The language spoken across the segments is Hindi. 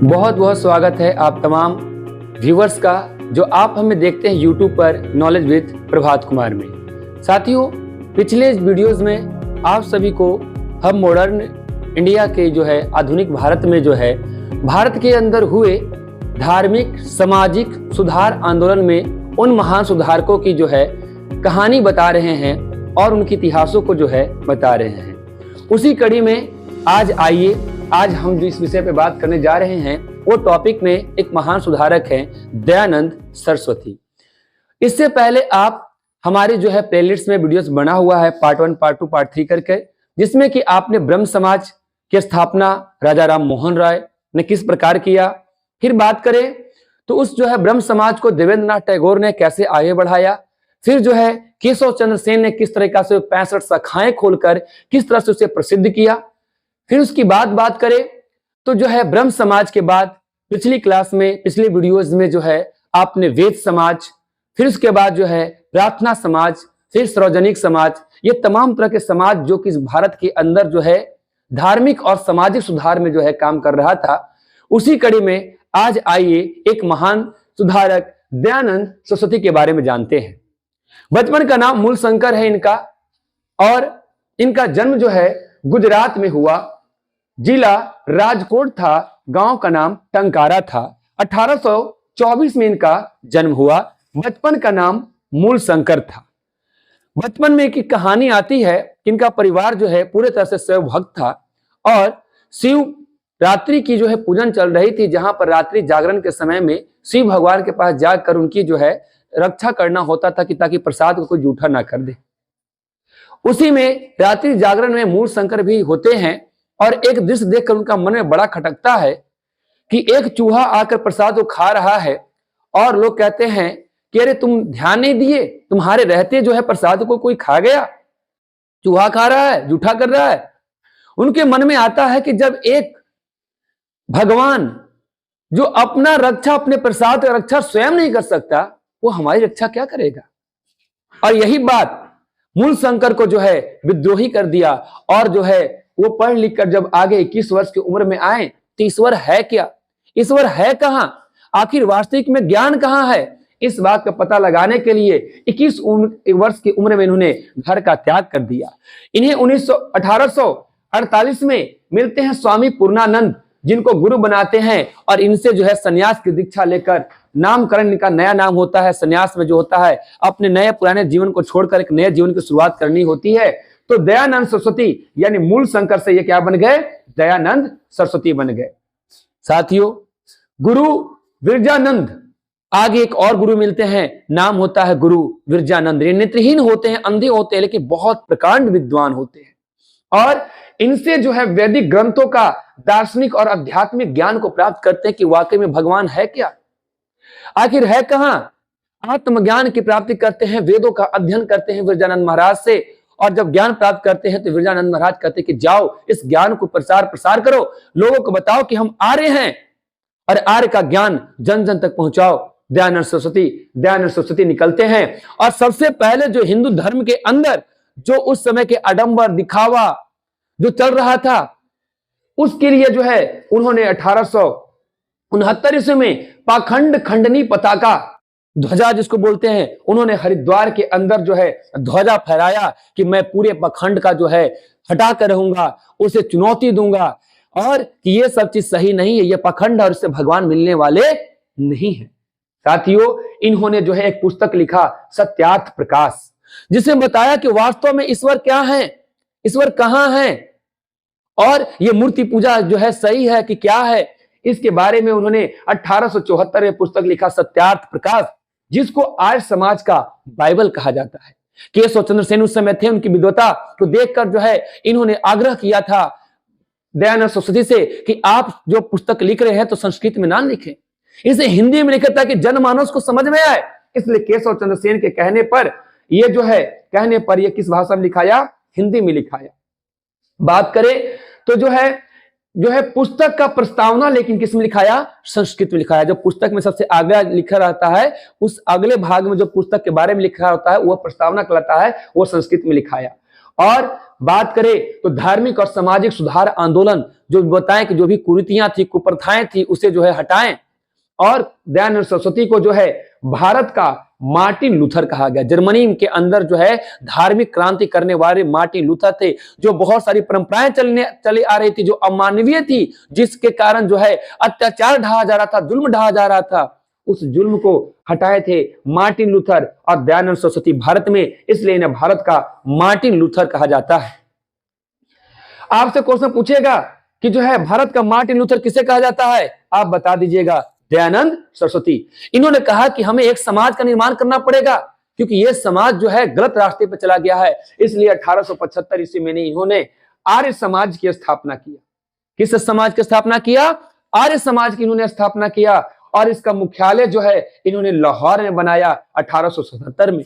बहुत बहुत स्वागत है आप तमाम व्यूवर्स का जो आप हमें देखते हैं यूट्यूब पर नॉलेज विद प्रभात कुमार में। साथियों, पिछले वीडियोस में आप सभी को हम मॉडर्न इंडिया के जो है आधुनिक भारत में जो है भारत के अंदर हुए धार्मिक सामाजिक सुधार आंदोलन में उन महान सुधारकों की जो है कहानी बता रहे हैं और उनके इतिहासों को जो है बता रहे हैं। उसी कड़ी में आज हम जो इस विषय पे बात करने जा रहे हैं वो टॉपिक में एक महान सुधारक हैं दयानंद सरस्वती। इससे पहले आप हमारे जो है प्लेलिस्ट में वीडियोस बना हुआ है पार्ट 1 पार्ट 2 पार्ट 3 करके, जिसमें कि आपने ब्रह्म समाज की स्थापना राजा राम मोहन राय ने किस प्रकार किया। फिर बात करें तो उस जो है ब्रह्म समाज को देवेंद्रनाथ टैगोर ने कैसे आगे बढ़ाया। फिर जो है केशव चंद्र सेन ने किस तरीका से 65 शाखाएं खोलकर किस तरह से उसे प्रसिद्ध किया। फिर उसकी बात करें तो जो है ब्रह्म समाज के बाद पिछली क्लास में पिछले वीडियोज में जो है आपने वेद समाज, फिर उसके बाद जो है प्रार्थना समाज, फिर सार्वजनिक समाज, ये तमाम तरह के समाज जो कि भारत के अंदर जो है धार्मिक और सामाजिक सुधार में जो है काम कर रहा था। उसी कड़ी में आज आइए एक महान सुधारक दयानंद सरस्वती के बारे में जानते हैं। बचपन का नाम मूलशंकर है इनका और इनका जन्म जो है गुजरात में हुआ। जिला राजकोट था, गांव का नाम टंकारा था। 1824 में इनका जन्म हुआ। बचपन का नाम मूलशंकर था। बचपन में की कहानी आती है कि इनका परिवार जो है पूरे तरह से शैव भक्त था और शिव रात्रि की जो है पूजन चल रही थी, जहां पर रात्रि जागरण के समय में शिव भगवान के पास जाकर उनकी जो है रक्षा करना होता था कि ताकि प्रसाद को कोई जूठा ना कर दे। उसी में रात्रि जागरण में मूलशंकर भी होते हैं और एक दृश्य देखकर उनका मन में बड़ा खटकता है कि एक चूहा आकर प्रसाद को खा रहा है और लोग कहते हैं कि अरे तुम ध्यान नहीं दिए, तुम्हारे रहते जो है प्रसाद को कोई खा गया, चूहा खा रहा है, जूठा कर रहा है। उनके मन में आता है कि जब एक भगवान जो अपना रक्षा अपने प्रसाद का रक्षा स्वयं नहीं कर सकता, वो हमारी रक्षा क्या करेगा। और यही बात मूलशंकर को जो है विद्रोही कर दिया और जो है वो पढ़ लिख कर जब आगे 21 वर्ष की उम्र में आए तो ईश्वर है क्या, ईश्वर है कहां, आखिर वास्तविक में ज्ञान कहां है, इस बात का पता लगाने के लिए 21 वर्ष की उम्र में इन्होंने घर का त्याग कर दिया। इन्हें 1848 में मिलते हैं स्वामी पूर्णानंद, जिनको गुरु बनाते हैं और इनसे जो है सन्यास की दीक्षा लेकर नामकरण का नया नाम होता है। सन्यास में जो होता है अपने नए पुराने जीवन को छोड़कर एक नए जीवन की शुरुआत करनी होती है। तो दयानंद सरस्वती यानी मूलशंकर से ये क्या बन गए, दयानंद सरस्वती बन गए। साथियों, गुरु विरजानंद, आगे एक और गुरु मिलते हैं, नाम होता है गुरु विरजानंद। ये नेत्रहीन होते हैं, अंधे होते हैं, लेकिन बहुत प्रकांड विद्वान होते हैं और इनसे जो है वैदिक ग्रंथों का दार्शनिक और आध्यात्मिक ज्ञान को प्राप्त करते हैं कि वाकई में भगवान है क्या, आखिर है कहां। आत्मज्ञान की प्राप्ति करते हैं, वेदों का अध्ययन करते हैं विरजानंद महाराज से और जब ज्ञान प्राप्त करते हैं तो विरजानंद महाराज कहते हैं कि जाओ इस ज्ञान को प्रसार करो, लोगों को बताओ कि हम आर्य हैं और आर्य का ज्ञान जन जन तक पहुंचाओ। दयानंद सरस्वती निकलते हैं और सबसे पहले जो हिंदू धर्म के अंदर जो उस समय के आडंबर दिखावा जो चल रहा था उसके लिए जो है उन्होंने 1869 ईस्वी में पाखंड खंडनी पताका ध्वजा जिसको बोलते हैं, उन्होंने हरिद्वार के अंदर जो है ध्वजा फहराया कि मैं पूरे पाखंड का जो है हटा कर रहूंगा, उसे चुनौती दूंगा और कि ये सब चीज सही नहीं है, ये पाखंड और इससे भगवान मिलने वाले नहीं है। साथियों, इन्होंने जो है एक पुस्तक लिखा सत्यार्थ प्रकाश, जिसमें बताया कि वास्तव में ईश्वर क्या है, ईश्वर कहां है और ये मूर्ति पूजा जो है सही है कि क्या है। इसके बारे में उन्होंने 1874 में पुस्तक लिखा सत्यार्थ प्रकाश, जिसको आर्य समाज का बाइबल कहा जाता है। केशव चंद्र सेन उस समय थे, उनकी विद्वता को देखकर जो है इन्होंने आग्रह किया था दयानंद सरस्वती से कि आप जो पुस्तक लिख रहे हैं तो संस्कृत में ना लिखें, इसे हिंदी में लिखें ताकि जनमानस को समझ में आए। इसलिए केशव चंद्र सेन के कहने पर ये किस भाषा में लिखाया, हिंदी में लिखाया। बात करें तो जो है पुस्तक का प्रस्तावना लेकिन किस में लिखाया, संस्कृत में लिखाया। जो पुस्तक में सबसे आगे लिखा रहता है उस अगले भाग में जो पुस्तक के बारे में लिखा होता है वह प्रस्तावना कहलाता है, वो संस्कृत में लिखाया। और बात करें तो धार्मिक और सामाजिक सुधार आंदोलन, जो बताएं कि जो भी कुरीतियां थी, कुप्रथाएं थी, उसे जो है हटाएं। और दयानंद सरस्वती को जो है भारत का मार्टिन लूथर कहा गया। जर्मनी के अंदर जो है धार्मिक क्रांति करने वाले मार्टिन लूथर थे, जो बहुत सारी परंपराएं चली आ रही थी जो अमानवीय थी, जिसके कारण जो है अत्याचार ढाया जा रहा था, जुल्म ढाया जा रहा था, उस जुल्म को हटाए थे मार्टिन लूथर और दयानंद सरस्वती भारत में, इसलिए इन्हें भारत का मार्टिन लूथर कहा जाता है। आपसे क्वेश्चन पूछेगा कि जो है भारत का मार्टिन लूथर किसे कहा जाता है, आप बता दीजिएगा, दयानंद सरस्वती। इन्होंने कहा कि हमें एक समाज का निर्माण करना पड़ेगा, क्योंकि यह समाज जो है गलत रास्ते पर चला गया है। इसलिए 1875 ईस्वी में इन्होंने आर्य समाज की स्थापना किया। किस समाज की स्थापना किया? आर्य समाज की इन्होंने स्थापना किया, और इसका मुख्यालय जो है इन्होंने लाहौर में बनाया 1877 में,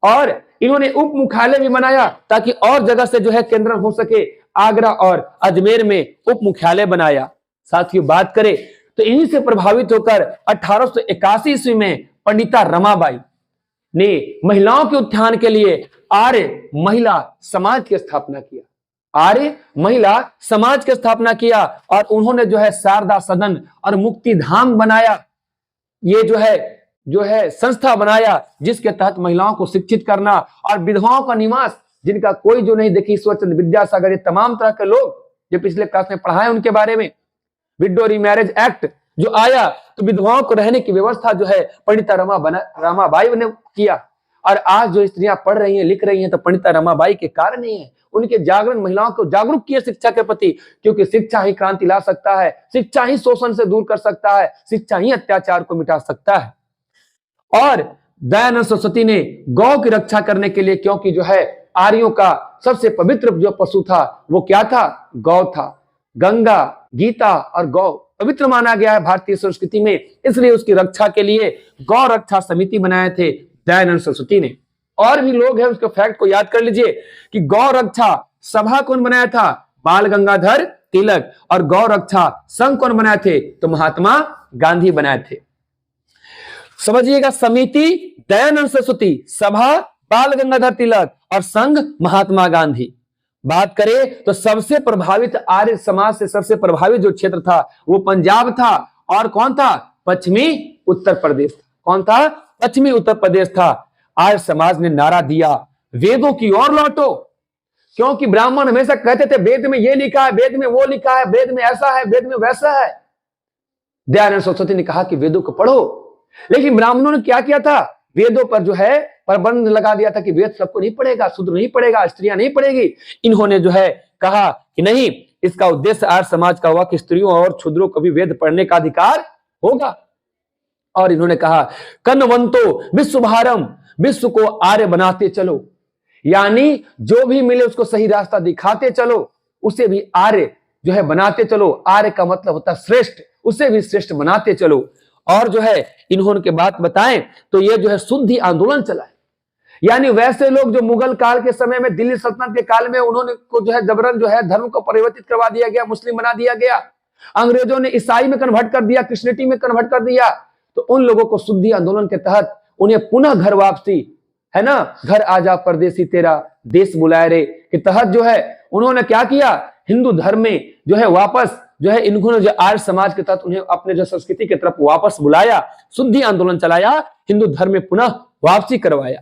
और इन्होंने उप मुख्यालय भी बनाया ताकि और जगह से जो है केंद्र हो सके। आगरा और अजमेर में उप मुख्यालय बनाया। साथियों, बात करें तो इन्हीं से प्रभावित होकर 1881 ईस्वी में पंडिता रमाबाई ने महिलाओं के उत्थान के लिए आर्य महिला समाज की स्थापना किया। आर्य महिला समाज की स्थापना किया, और उन्होंने जो है शारदा सदन और मुक्ति धाम बनाया। ये जो है संस्था बनाया, जिसके तहत महिलाओं को शिक्षित करना और विधवाओं का निवास, जिनका कोई जो नहीं देखी, ईश्वरचंद्र विद्यासागर, ये तमाम तरह के लोग जो पिछले क्लास में पढ़ाए उनके बारे में, विडो रीमैरिज एक्ट जो आया, तो विधवाओं को रहने की व्यवस्था जो है पंडिता रमाबाई ने किया। और आज जो स्त्रियां पढ़ रही हैं, लिख रही हैं, तो पंडिता रमाबाई के कारण ही है। उनके जागरण महिलाओं को जागरूक किया शिक्षा के प्रति, क्योंकि शिक्षा ही क्रांति ला सकता है, शिक्षा ही शोषण से दूर कर सकता है, शिक्षा ही अत्याचार को मिटा सकता है। और दयानंद सरस्वती ने गौ की रक्षा करने के लिए, क्योंकि जो है आर्यों का सबसे पवित्र जो पशु था वो क्या था? गौ था। गंगा, गीता और गौ पवित्र माना गया है भारतीय संस्कृति में, इसलिए उसकी रक्षा के लिए गौ रक्षा समिति बनाए थे दयानंद सरस्वती ने। और भी लोग हैं, उसके फैक्ट को याद कर लीजिए कि गौ रक्षा सभा कौन बनाया था? बाल गंगाधर तिलक। और गौ रक्षा संघ कौन बनाए थे? तो महात्मा गांधी बनाए थे। समझिएगा, समिति दयानंद सरस्वती, सभा बाल गंगाधर तिलक और संघ महात्मा गांधी। बात करें तो सबसे प्रभावित आर्य समाज से सबसे प्रभावित जो क्षेत्र था वो पंजाब था। और कौन था? पश्चिमी उत्तर प्रदेश। कौन था? पश्चिमी उत्तर प्रदेश था। आर्य समाज ने नारा दिया, वेदों की ओर लौटो, क्योंकि ब्राह्मण हमेशा कहते थे वेद में ये लिखा है, वेद में वो लिखा है, वेद में ऐसा है, वेद में वैसा है। दयानंद सरस्वती ने कहा कि वेदों को पढ़ो। लेकिन ब्राह्मणों ने क्या किया था? वेदों पर जो है प्रतिबंध लगा दिया था कि वेद सबको नहीं पढ़ेगा, शूद्र नहीं पढ़ेगा, स्त्रियां नहीं पढ़ेगी। इन्होंने जो है कहा कि नहीं, इसका उद्देश्य आर्य समाज का हुआ कि स्त्रियों और क्षुद्रों को भी वेद पढ़ने का अधिकार होगा। और इन्होंने कहा, कन्वंतो विश्वभारम, विश्व को आर्य बनाते चलो, यानी जो भी मिले उसको सही रास्ता दिखाते चलो, उसे भी आर्य जो है बनाते चलो। आर्य का मतलब होता है श्रेष्ठ, उसे भी श्रेष्ठ बनाते चलो। और जो है इन्होंने के बात बताएं तो ये जो है शुद्धि आंदोलन चलाए, यानी वैसे लोग जो मुगल काल के समय में, दिल्ली सल्तनत के काल में, उन्होंने को जो है जबरन जो है धर्म को परिवर्तित करवा दिया गया, मुस्लिम बना दिया गया। अंग्रेजों ने ईसाई में कन्वर्ट कर दिया, क्रिश्चियनिटी में कन्वर्ट कर दिया। तो उन लोगों को शुद्धि आंदोलन के तहत उन्हें पुनः घर वापसी, है ना, घर आजा परदेसी तेरा देश बुलाए रे के तहत जो है उन्होंने क्या किया? हिंदू धर्म में जो है वापस जो है इन्होंने जो आर्य समाज के तहत उन्हें अपने जो संस्कृति की तरफ वापस बुलाया, शुद्धि आंदोलन चलाया, हिंदू धर्म में पुनः वापसी करवाया।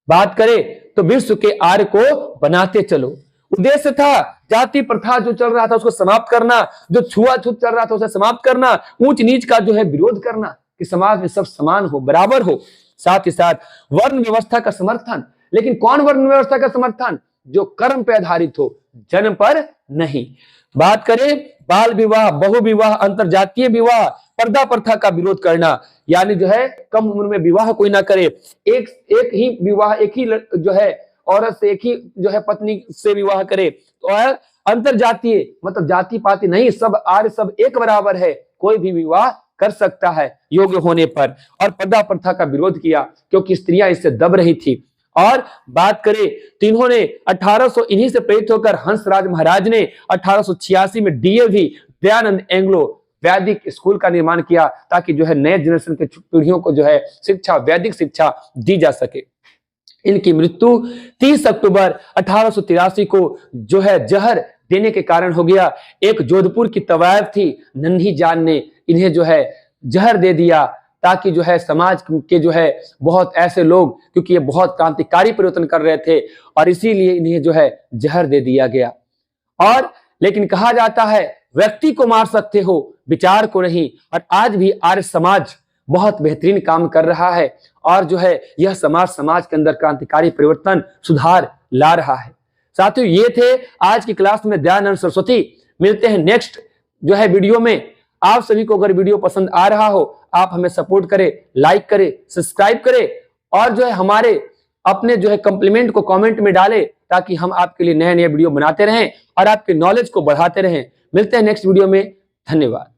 बात करें तो विश्व के आर्य को बनाते चलो। उद्देश्य था जाति प्रथा जो चल रहा था उसको समाप्त करना, जो छुआछूत चल रहा था उसे समाप्त करना, ऊंच नीच का जो है विरोध करना, कि समाज में सब समान हो, बराबर हो। साथ ही साथ वर्ण व्यवस्था का समर्थन। लेकिन कौन वर्ण व्यवस्था का समर्थन? जो कर्म पे आधारित हो, जन्म पर नहीं। बात करें बाल विवाह, बहु विवाह, अंतरजातीय विवाह, पर्दा प्रथा का विरोध करना, यानी जो है कम उम्र में विवाह कोई ना करे, एक ही विवाह, एक ही जो है औरत से, एक ही जो है पत्नी से विवाह करे। और अंतरजातीय मतलब जाति पाति नहीं, सब आर्य सब एक बराबर है, कोई भी विवाह कर सकता है योग्य होने पर। और पर्दा प्रथा का विरोध किया क्योंकि स्त्रियां इससे दब रही थी। और बात करें तो इन्होंने 1800 इन्हीं से प्रेरित होकर हंसराज महाराज ने 1886 में डीएवी दयानंद एंग्लो वैदिक स्कूल का निर्माण किया, ताकि जो है नए जनरेशन के पीढ़ियों को जो है शिक्षा, वैदिक शिक्षा दी जा सके। इनकी मृत्यु 30 अक्टूबर 1883 को जो है जहर देने के कारण हो गया। एक जोधपुर की तवायफ थी, नन्ही जान ने इन्हें जो है जहर दे दिया ताकि जो है समाज के जो है बहुत ऐसे लोग, क्योंकि ये बहुत क्रांतिकारी परिवर्तन कर रहे थे और इसीलिए इन्हें जो है जहर दे दिया गया। और लेकिन कहा जाता है व्यक्ति को मार सकते हो, विचार को नहीं। और आज भी आर्य समाज बहुत बेहतरीन काम कर रहा है और जो है यह समाज के अंदर क्रांतिकारी परिवर्तन सुधार ला रहा है। साथियों, ये थे आज की क्लास में दयानंद सरस्वती। मिलते हैं नेक्स्ट जो है वीडियो में। आप सभी को अगर वीडियो पसंद आ रहा हो, आप हमें सपोर्ट करें, लाइक करें, सब्सक्राइब करें और जो है हमारे अपने जो है कॉम्प्लीमेंट को कमेंट में डालें ताकि हम आपके लिए नए नए वीडियो बनाते रहें और आपके नॉलेज को बढ़ाते रहें। मिलते हैं नेक्स्ट वीडियो में। धन्यवाद।